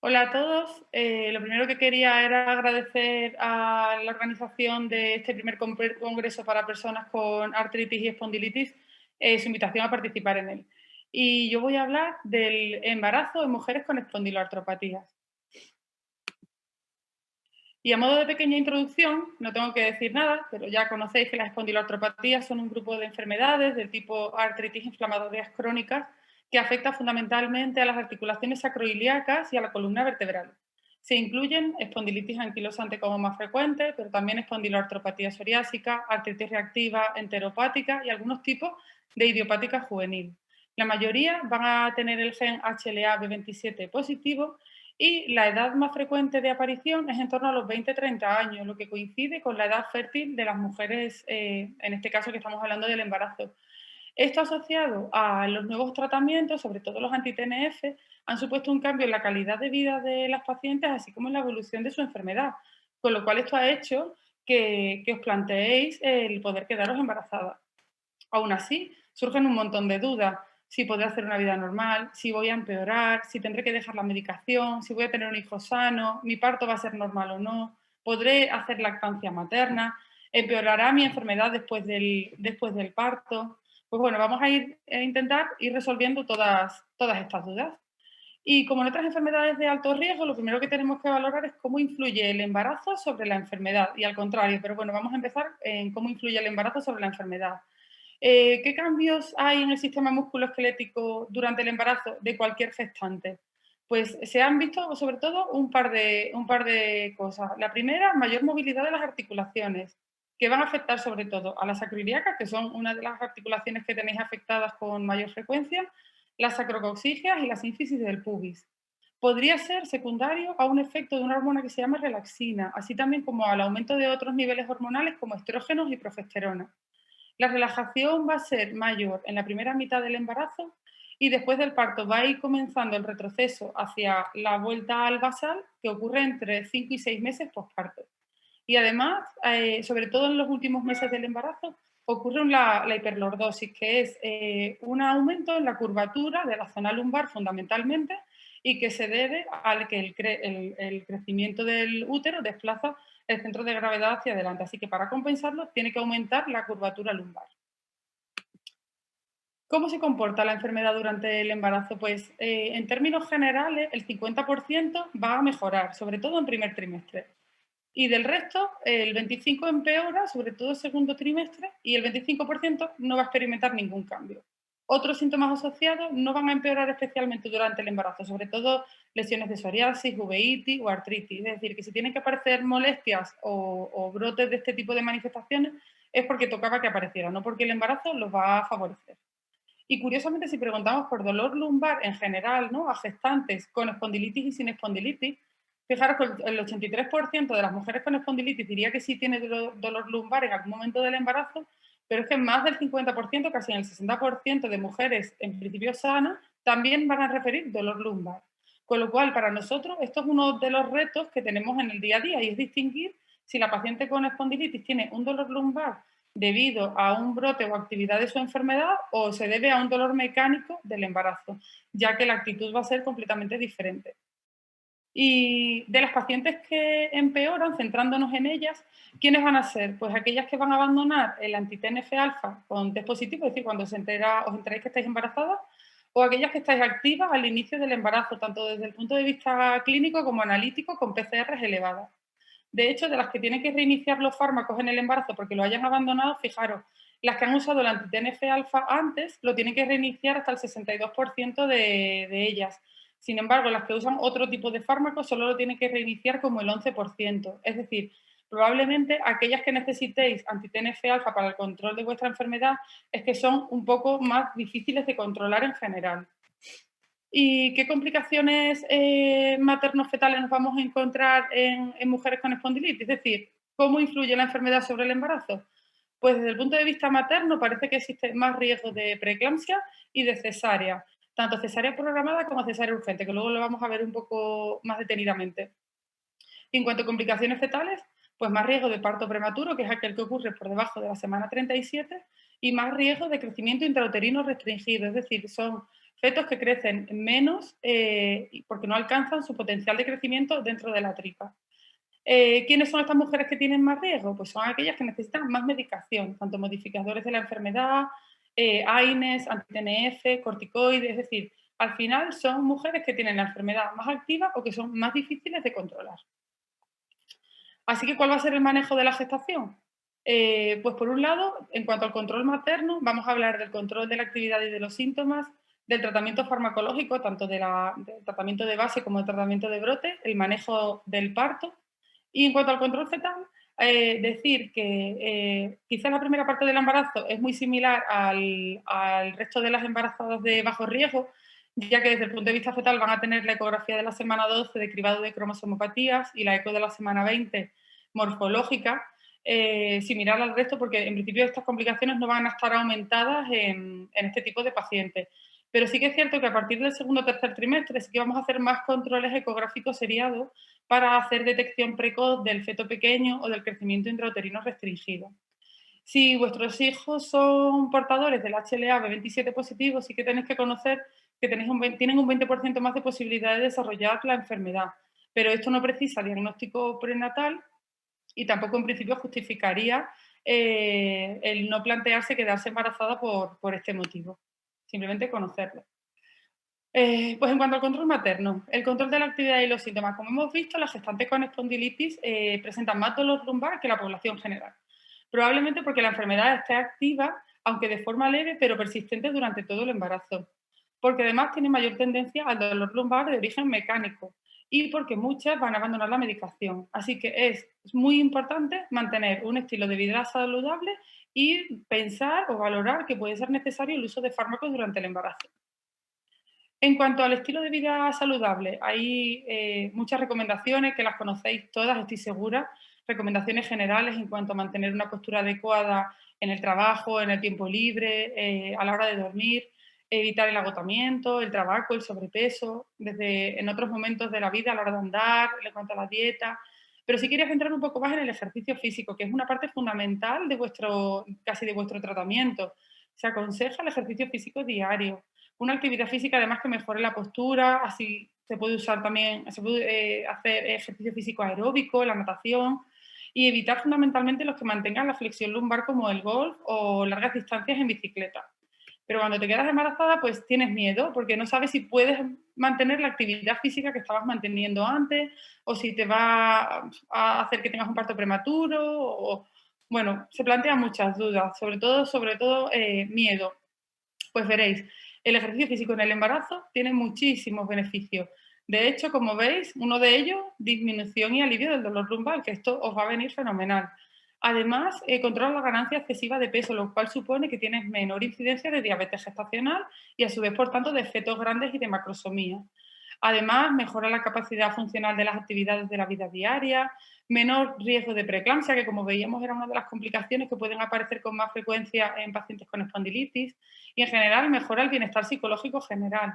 Hola a todos. Lo primero que quería era agradecer a la organización de este primer congreso para personas con artritis y espondilitis su invitación a participar en él. Y yo voy a hablar del embarazo en mujeres con espondiloartropatías. Y a modo de pequeña introducción, no tengo que decir nada, pero ya conocéis que las espondiloartropatías son un grupo de enfermedades del tipo artritis inflamatorias crónicas que afecta fundamentalmente a las articulaciones sacroiliacas y a la columna vertebral. Se incluyen espondilitis anquilosante como más frecuente, pero también espondiloartropatía psoriásica, artritis reactiva, enteropática y algunos tipos de idiopática juvenil. La mayoría van a tener el gen HLA-B27 positivo y la edad más frecuente de aparición es en torno a los 20-30 años, lo que coincide con la edad fértil de las mujeres, en este caso que estamos hablando del embarazo. Esto asociado a los nuevos tratamientos, sobre todo los anti-TNF, han supuesto un cambio en la calidad de vida de las pacientes, así como en la evolución de su enfermedad, con lo cual esto ha hecho que os planteéis el poder quedaros embarazadas. Aún así, surgen un montón de dudas. Si podré hacer una vida normal, si voy a empeorar, si tendré que dejar la medicación, si voy a tener un hijo sano, mi parto va a ser normal o no, podré hacer lactancia materna, empeorará mi enfermedad después del parto. Pues bueno, vamos a intentar ir resolviendo todas estas dudas. Y como en otras enfermedades de alto riesgo, lo primero que tenemos que valorar es cómo influye el embarazo sobre la enfermedad y al contrario. Pero bueno, vamos a empezar en cómo influye el embarazo sobre la enfermedad. ¿Qué cambios hay en el sistema musculoesquelético durante el embarazo de cualquier gestante? Pues se han visto sobre todo un par de cosas. La primera, mayor movilidad de las articulaciones, que van a afectar sobre todo a las sacroiliacas, que son una de las articulaciones que tenéis afectadas con mayor frecuencia, las sacrocoxigeas y la sínfisis del pubis. Podría ser secundario a un efecto de una hormona que se llama relaxina, así también como al aumento de otros niveles hormonales como estrógenos y progesterona. La relajación va a ser mayor en la primera mitad del embarazo y después del parto va a ir comenzando el retroceso hacia la vuelta al basal, que ocurre entre 5 y 6 meses posparto. Y además, sobre todo en los últimos meses del embarazo, ocurre la hiperlordosis, que es un aumento en la curvatura de la zona lumbar fundamentalmente y que se debe al que el crecimiento del útero desplaza el centro de gravedad hacia adelante. Así que para compensarlo tiene que aumentar la curvatura lumbar. ¿Cómo se comporta la enfermedad durante el embarazo? Pues en términos generales el 50% va a mejorar, sobre todo en primer trimestre. Y del resto, el 25% empeora, sobre todo el segundo trimestre, y el 25% no va a experimentar ningún cambio. Otros síntomas asociados no van a empeorar especialmente durante el embarazo, sobre todo lesiones de psoriasis, uveitis o artritis. Es decir, que si tienen que aparecer molestias o brotes de este tipo de manifestaciones, es porque tocaba que aparecieran, no porque el embarazo los va a favorecer. Y curiosamente, si preguntamos por dolor lumbar en general, ¿no?, a gestantes con espondilitis y sin espondilitis, fijaros que el 83% de las mujeres con espondilitis diría que sí tiene dolor lumbar en algún momento del embarazo, pero es que más del 50%, casi en el 60% de mujeres en principio sanas, también van a referir dolor lumbar. Con lo cual, para nosotros, esto es uno de los retos que tenemos en el día a día y es distinguir si la paciente con espondilitis tiene un dolor lumbar debido a un brote o actividad de su enfermedad o se debe a un dolor mecánico del embarazo, ya que la actitud va a ser completamente diferente. Y de las pacientes que empeoran, centrándonos en ellas, ¿quiénes van a ser? Pues aquellas que van a abandonar el anti-TNF-alfa con test positivo, es decir, cuando os enteráis que estáis embarazadas, o aquellas que estáis activas al inicio del embarazo, tanto desde el punto de vista clínico como analítico, con PCRs elevadas. De hecho, de las que tienen que reiniciar los fármacos en el embarazo porque lo hayan abandonado, fijaros, las que han usado el anti-TNF-alfa antes lo tienen que reiniciar hasta el 62% de ellas. Sin embargo, las que usan otro tipo de fármacos solo lo tienen que reiniciar como el 11%. Es decir, probablemente aquellas que necesitéis anti-TNF-alfa para el control de vuestra enfermedad es que son un poco más difíciles de controlar en general. ¿Y qué complicaciones materno-fetales nos vamos a encontrar en mujeres con espondilitis? Es decir, ¿cómo influye la enfermedad sobre el embarazo? Pues desde el punto de vista materno parece que existe más riesgo de preeclampsia y de cesárea, tanto cesárea programada como cesárea urgente, que luego lo vamos a ver un poco más detenidamente. Y en cuanto a complicaciones fetales, pues más riesgo de parto prematuro, que es aquel que ocurre por debajo de la semana 37, y más riesgo de crecimiento intrauterino restringido, es decir, son fetos que crecen menos porque no alcanzan su potencial de crecimiento dentro de la tripa. ¿Quiénes son estas mujeres que tienen más riesgo? Pues son aquellas que necesitan más medicación, tanto modificadores de la enfermedad, AINES, anti-TNF, corticoides, es decir, al final son mujeres que tienen la enfermedad más activa o que son más difíciles de controlar. Así que, ¿cuál va a ser el manejo de la gestación? Pues por un lado, en cuanto al control materno, vamos a hablar del control de la actividad y de los síntomas, del tratamiento farmacológico, tanto del tratamiento de base como del tratamiento de brote, el manejo del parto. Y en cuanto al control fetal, decir que quizás la primera parte del embarazo es muy similar al resto de las embarazadas de bajo riesgo, ya que desde el punto de vista fetal van a tener la ecografía de la semana 12 de cribado de cromosomopatías y la eco de la semana 20 morfológica, similar al resto, porque en principio estas complicaciones no van a estar aumentadas en este tipo de pacientes. Pero sí que es cierto que a partir del segundo o tercer trimestre sí que vamos a hacer más controles ecográficos seriados para hacer detección precoz del feto pequeño o del crecimiento intrauterino restringido. Si vuestros hijos son portadores del HLA-B27 positivo, sí que tenéis que conocer que tienen un 20% más de posibilidad de desarrollar la enfermedad, pero esto no precisa diagnóstico prenatal y tampoco en principio justificaría el no plantearse quedarse embarazada por este motivo. Simplemente conocerlo. Pues en cuanto al control materno, el control de la actividad y los síntomas. Como hemos visto, las gestantes con espondilitis presentan más dolor lumbar que la población general. Probablemente porque la enfermedad esté activa, aunque de forma leve, pero persistente durante todo el embarazo. Porque además tiene mayor tendencia al dolor lumbar de origen mecánico y porque muchas van a abandonar la medicación. Así que es muy importante mantener un estilo de vida saludable y pensar o valorar que puede ser necesario el uso de fármacos durante el embarazo. En cuanto al estilo de vida saludable, hay muchas recomendaciones que las conocéis todas, estoy segura. Recomendaciones generales en cuanto a mantener una postura adecuada en el trabajo, en el tiempo libre, a la hora de dormir, evitar el agotamiento, el tabaco, el sobrepeso, desde en otros momentos de la vida, a la hora de andar, en cuanto a la dieta. Pero si quieres entrar un poco más en el ejercicio físico, que es una parte fundamental de casi de vuestro tratamiento. Se aconseja el ejercicio físico diario, una actividad física además que mejore la postura, así se puede usar también, se puede hacer ejercicio físico aeróbico, la natación y evitar fundamentalmente los que mantengan la flexión lumbar como el golf o largas distancias en bicicleta. Pero cuando te quedas embarazada, pues tienes miedo porque no sabes si puedes mantener la actividad física que estabas manteniendo antes o si te va a hacer que tengas un parto prematuro o, bueno, se plantean muchas dudas, sobre todo miedo. Pues veréis, el ejercicio físico en el embarazo tiene muchísimos beneficios. De hecho, como veis, uno de ellos, disminución y alivio del dolor lumbar, que esto os va a venir fenomenal. Además, controla la ganancia excesiva de peso, lo cual supone que tienes menor incidencia de diabetes gestacional y a su vez, por tanto, de fetos grandes y de macrosomía. Además, mejora la capacidad funcional de las actividades de la vida diaria, menor riesgo de preeclampsia, que como veíamos era una de las complicaciones que pueden aparecer con más frecuencia en pacientes con espondilitis, y en general mejora el bienestar psicológico general.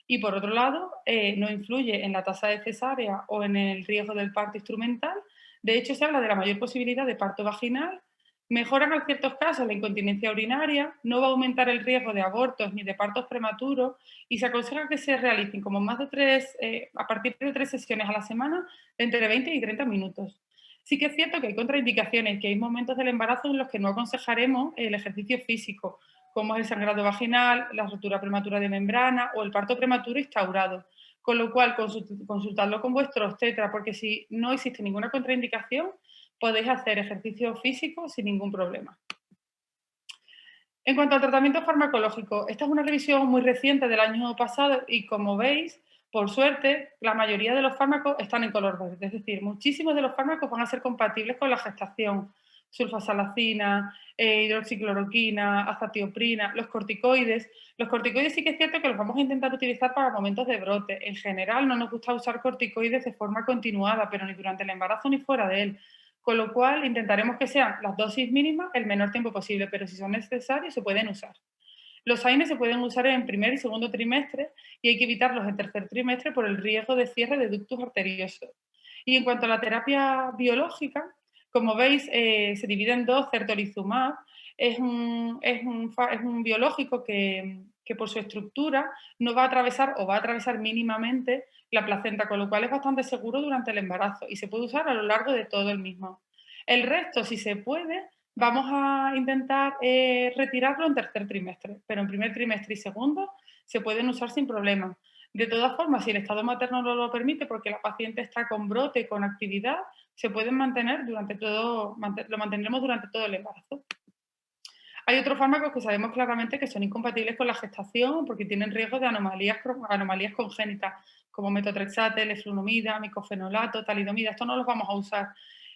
Y por otro lado, no influye en la tasa de cesárea o en el riesgo del parto instrumental. De hecho, se habla de la mayor posibilidad de parto vaginal. Mejoran en ciertos casos la incontinencia urinaria, no va a aumentar el riesgo de abortos ni de partos prematuros y se aconseja que se realicen como más de a partir de 3 sesiones a la semana, entre 20 y 30 minutos. Sí que es cierto que hay contraindicaciones, que hay momentos del embarazo en los que no aconsejaremos el ejercicio físico, como es el sangrado vaginal, la rotura prematura de membrana o el parto prematuro instaurado. Con lo cual, consultadlo con vuestro obstetra, porque si no existe ninguna contraindicación, podéis hacer ejercicio físico sin ningún problema. En cuanto al tratamiento farmacológico, esta es una revisión muy reciente del año pasado y como veis, por suerte, la mayoría de los fármacos están en color verde, es decir, muchísimos de los fármacos van a ser compatibles con la gestación. Sulfasalacina, hidroxicloroquina, azatioprina, los corticoides. Los corticoides sí que es cierto que los vamos a intentar utilizar para momentos de brote. En general no nos gusta usar corticoides de forma continuada, pero ni durante el embarazo ni fuera de él. Con lo cual intentaremos que sean las dosis mínimas el menor tiempo posible, pero si son necesarios se pueden usar. Los AINES se pueden usar en primer y segundo trimestre y hay que evitarlos en tercer trimestre por el riesgo de cierre de ductos arteriosos. Y en cuanto a la terapia biológica, como veis, se divide en dos. Certolizumab es un biológico que que por su estructura no va a atravesar o va a atravesar mínimamente la placenta, con lo cual es bastante seguro durante el embarazo y se puede usar a lo largo de todo el mismo. El resto, si se puede, vamos a intentar retirarlo en tercer trimestre, pero en primer trimestre y segundo se pueden usar sin problema. De todas formas, si el estado materno no lo permite, porque la paciente está con brote, con actividad, se pueden mantener durante todo, lo mantendremos durante todo el embarazo. Hay otros fármacos que sabemos claramente que son incompatibles con la gestación porque tienen riesgo de anomalías congénitas, como metotrexate, leflunomida, micofenolato, talidomida. Estos no los vamos a usar.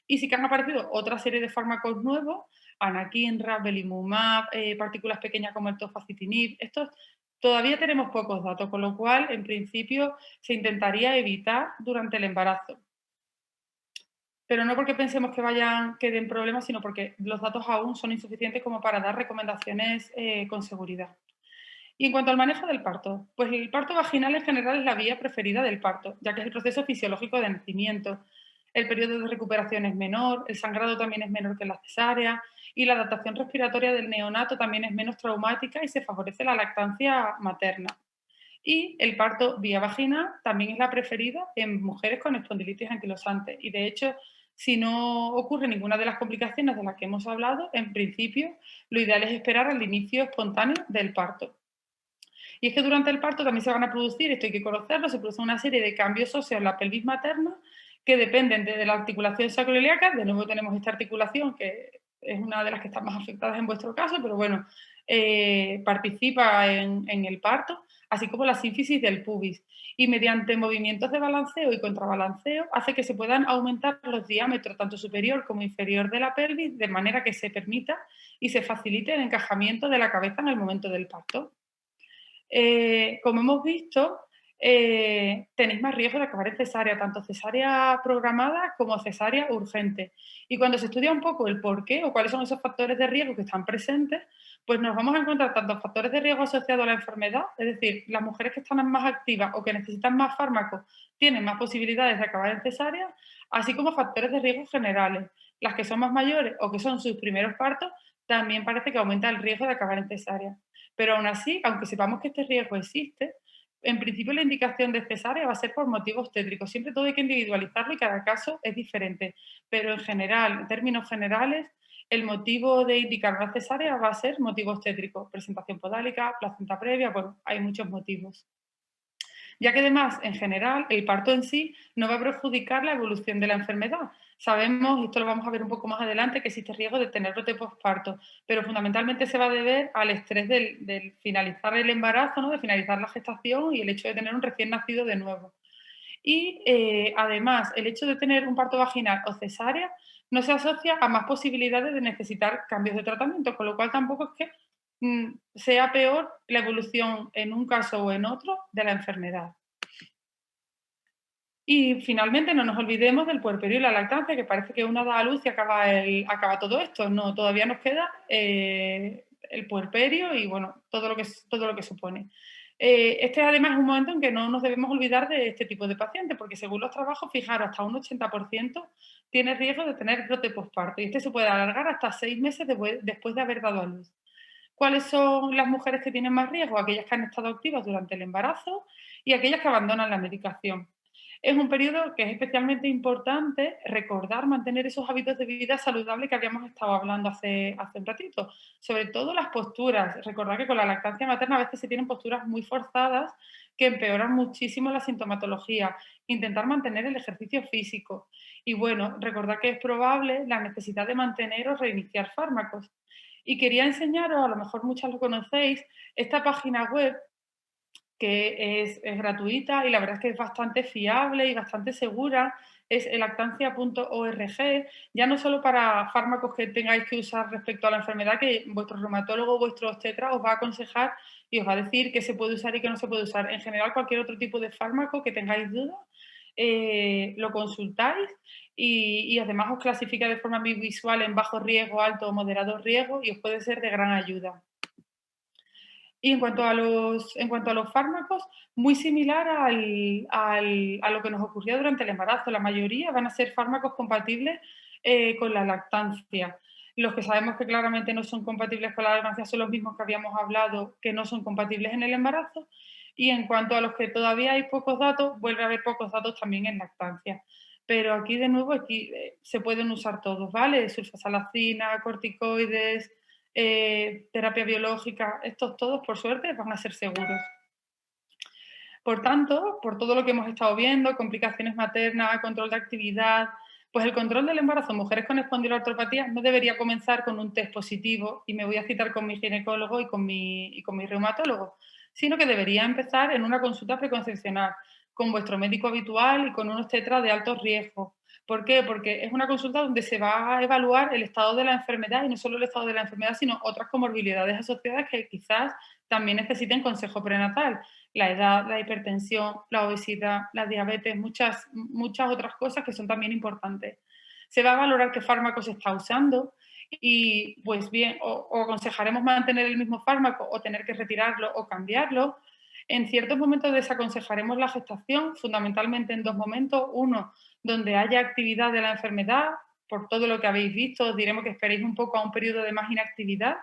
Y sí que han aparecido otra serie de fármacos nuevos, anakinra, belimumab, partículas pequeñas como el tofacitinib. Estos todavía tenemos pocos datos, con lo cual, en principio, se intentaría evitar durante el embarazo. Pero no porque pensemos que den problemas, sino porque los datos aún son insuficientes como para dar recomendaciones con seguridad. Y en cuanto al manejo del parto, pues el parto vaginal en general es la vía preferida del parto, ya que es el proceso fisiológico de nacimiento. El periodo de recuperación es menor, el sangrado también es menor que la cesárea y la adaptación respiratoria del neonato también es menos traumática y se favorece la lactancia materna. Y el parto vía vagina también es la preferida en mujeres con espondilitis anquilosante. Y de hecho, si no ocurre ninguna de las complicaciones de las que hemos hablado, en principio lo ideal es esperar al inicio espontáneo del parto. Y es que durante el parto también se van a producir, esto hay que conocerlo, se produce una serie de cambios óseos en la pelvis materna que dependen de la articulación sacroiliaca. De nuevo tenemos esta articulación que es una de las que están más afectadas en vuestro caso, pero bueno, participa en el parto, así como la sínfisis del pubis. Y mediante movimientos de balanceo y contrabalanceo hace que se puedan aumentar los diámetros tanto superior como inferior de la pelvis de manera que se permita y se facilite el encajamiento de la cabeza en el momento del parto. Como hemos visto, tenéis más riesgo de acabar en cesárea, tanto cesárea programada como cesárea urgente. Y cuando se estudia un poco el por qué o cuáles son esos factores de riesgo que están presentes, pues nos vamos a encontrar tanto factores de riesgo asociados a la enfermedad, es decir, las mujeres que están más activas o que necesitan más fármacos tienen más posibilidades de acabar en cesárea, así como factores de riesgo generales. Las que son más mayores o que son sus primeros partos, también parece que aumenta el riesgo de acabar en cesárea. Pero aún así, aunque sepamos que este riesgo existe, en principio la indicación de cesárea va a ser por motivos obstétricos. Siempre todo hay que individualizarlo y cada caso es diferente. Pero en general, en términos generales, el motivo de indicar una cesárea va a ser motivo obstétrico. Presentación podálica, placenta previa, bueno, hay muchos motivos. Ya que además, en general, el parto en sí no va a perjudicar la evolución de la enfermedad. Sabemos, y esto lo vamos a ver un poco más adelante, que existe riesgo de tener brote postparto, pero fundamentalmente se va a deber al estrés del finalizar el embarazo, ¿no? De finalizar la gestación y el hecho de tener un recién nacido de nuevo. Y además, el hecho de tener un parto vaginal o cesárea no se asocia a más posibilidades de necesitar cambios de tratamiento, con lo cual tampoco es que sea peor la evolución en un caso o en otro de la enfermedad. Y finalmente no nos olvidemos del puerperio y la lactancia, que parece que una da a luz y acaba todo esto. No, todavía nos queda el puerperio y bueno, todo lo que supone. Este además es un momento en que no nos debemos olvidar de este tipo de pacientes, porque según los trabajos, fijaros, hasta un 80% tiene riesgo de tener brote postparto y este se puede alargar hasta 6 meses después de haber dado a luz. ¿Cuáles son las mujeres que tienen más riesgo? Aquellas que han estado activas durante el embarazo y aquellas que abandonan la medicación. Es un periodo que es especialmente importante recordar mantener esos hábitos de vida saludable que habíamos estado hablando hace un ratito. Sobre todo las posturas. Recordar que con la lactancia materna a veces se tienen posturas muy forzadas que empeoran muchísimo la sintomatología. Intentar mantener el ejercicio físico. Y bueno, recordar que es probable la necesidad de mantener o reiniciar fármacos. Y quería enseñaros, a lo mejor muchas lo conocéis, esta página web que es gratuita y la verdad es que es bastante fiable y bastante segura, es lactancia.org, ya no solo para fármacos que tengáis que usar respecto a la enfermedad, que vuestro reumatólogo o vuestro obstetra os va a aconsejar y os va a decir qué se puede usar y qué no se puede usar. En general, cualquier otro tipo de fármaco que tengáis dudas, lo consultáis y además os clasifica de forma muy visual en bajo riesgo, alto o moderado riesgo y os puede ser de gran ayuda. Y en cuanto a los fármacos, muy similar a lo que nos ocurrió durante el embarazo. La mayoría van a ser fármacos compatibles con la lactancia. Los que sabemos que claramente no son compatibles con la lactancia son los mismos que habíamos hablado, que no son compatibles en el embarazo. Y en cuanto a los que todavía hay pocos datos, vuelve a haber pocos datos también en lactancia. Pero aquí, de nuevo, aquí se pueden usar todos, ¿vale? Sulfasalacina, corticoides, terapia biológica, estos todos, por suerte, van a ser seguros. Por tanto, por todo lo que hemos estado viendo, complicaciones maternas, control de actividad, pues el control del embarazo en mujeres con espondiloartropatía no debería comenzar con un test positivo, y me voy a citar con mi ginecólogo y con mi reumatólogo, sino que debería empezar en una consulta preconcepcional con vuestro médico habitual y con un obstetra de alto riesgo. ¿Por qué? Porque es una consulta donde se va a evaluar el estado de la enfermedad, y no solo el estado de la enfermedad, sino otras comorbilidades asociadas que quizás también necesiten consejo prenatal: la edad, la hipertensión, la obesidad, la diabetes, muchas otras cosas que son también importantes. Se va a valorar qué fármaco se está usando y, pues bien, o aconsejaremos mantener el mismo fármaco o tener que retirarlo o cambiarlo. En ciertos momentos desaconsejaremos la gestación, fundamentalmente en dos momentos. Uno, donde haya actividad de la enfermedad. Por todo lo que habéis visto, os diremos que esperéis un poco a un periodo de más inactividad,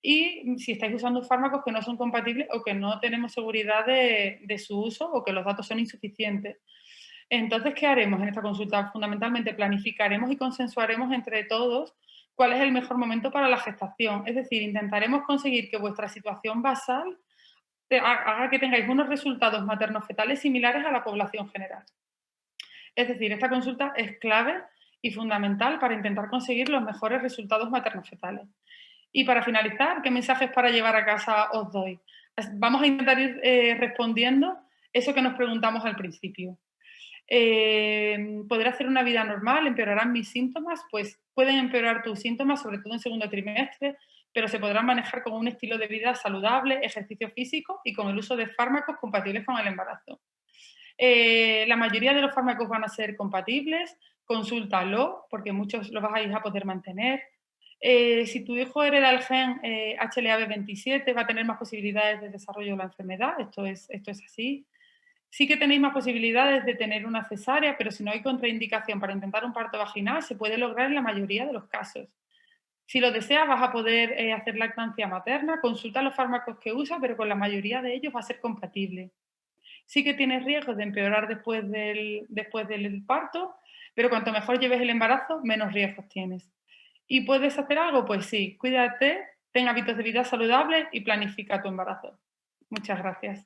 y si estáis usando fármacos que no son compatibles o que no tenemos seguridad de su uso, o que los datos son insuficientes. Entonces, ¿qué haremos en esta consulta? Fundamentalmente planificaremos y consensuaremos entre todos cuál es el mejor momento para la gestación. Es decir, intentaremos conseguir que vuestra situación basal haga que tengáis unos resultados materno-fetales similares a la población general. Es decir, esta consulta es clave y fundamental para intentar conseguir los mejores resultados materno-fetales. Y para finalizar, ¿qué mensajes para llevar a casa os doy? Vamos a intentar ir respondiendo eso que nos preguntamos al principio. ¿Podré hacer una vida normal? ¿Empeorarán mis síntomas? Pues pueden empeorar tus síntomas, sobre todo en segundo trimestre, pero se podrán manejar con un estilo de vida saludable, ejercicio físico y con el uso de fármacos compatibles con el embarazo. La mayoría de los fármacos van a ser compatibles, consúltalo, porque muchos los vais a poder mantener. Si tu hijo hereda el gen HLA-B27, va a tener más posibilidades de desarrollo de la enfermedad, esto es así. Sí que tenéis más posibilidades de tener una cesárea, pero si no hay contraindicación para intentar un parto vaginal, se puede lograr en la mayoría de los casos. Si lo deseas, vas a poder hacer lactancia materna, consulta los fármacos que usa, pero con la mayoría de ellos va a ser compatible. Sí que tienes riesgos de empeorar después del parto, pero cuanto mejor lleves el embarazo, menos riesgos tienes. ¿Y puedes hacer algo? Pues sí, cuídate, ten hábitos de vida saludables y planifica tu embarazo. Muchas gracias.